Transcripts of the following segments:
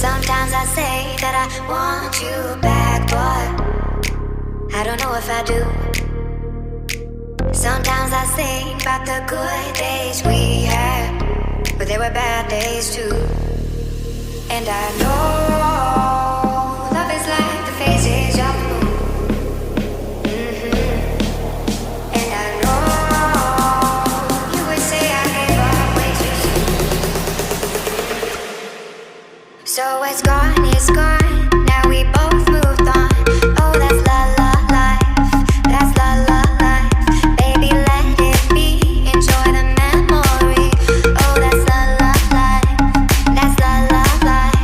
Sometimes I say that I want you back, but I don't know if I do. Sometimes I think about the good days we had, but there were bad days too. And I know love is like the phases of the moon. And I know you would say I gave up way too soon. So it's gone, it's gone. Now we both moved on. Oh, that's la la life. That's la la life. Baby, let it be. Enjoy the memory. Oh, that's la la life. That's la la life.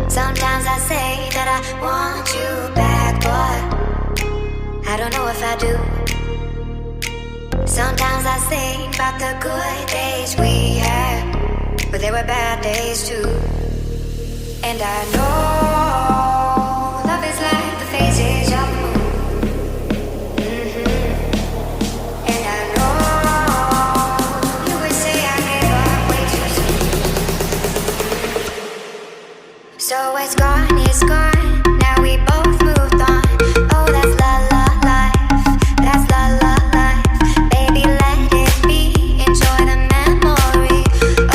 Sometimes I say that I want you back, but I don't know if I do. Sometimes I think about the good days we had, but there were bad days too. And I know love is like the phases of the moon. And I know you would say I gave up way too soon. So it's gone, it's gone. Now we both moved on. Oh, that's la la life. That's la la life. Baby, let it be. Enjoy the memory.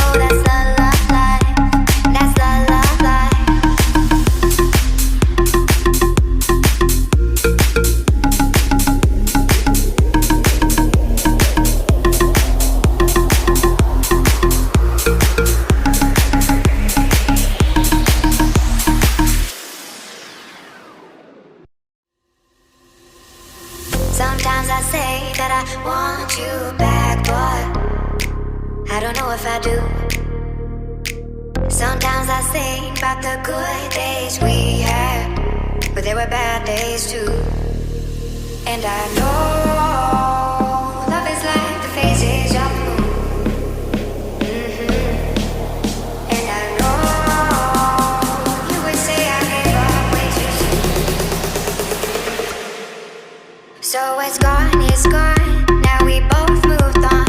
Oh, that's la la life. That's la la life. Sometimes I say that I want you back, but I don't know if I do. Sometimes I think about the good days we had, but there were bad days too. And I know love is like the phases of the moon. And I know you would say I gave up way too soon. So it's gone, it's gone. Now we both moved on.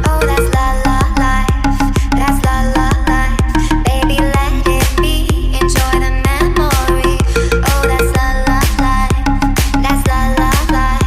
Oh, that's la la life. That's la la life. Baby, let it be. Enjoy the memory. Oh, that's la la life. That's la la life.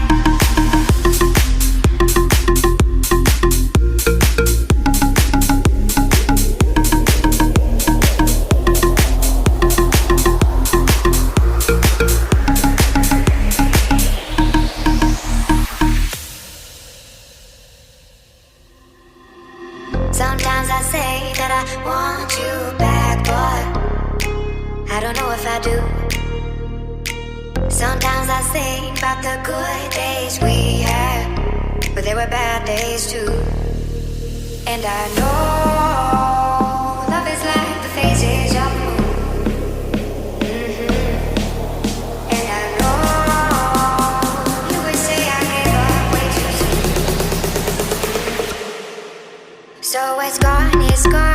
Sometimes I say that I want you back, but I don't know if I do. Sometimes I think about the good days we had, but there were bad days too. And I know love is like the phases of the moon. And I know you would say I gave up way too soon. So it's gone, it's gone.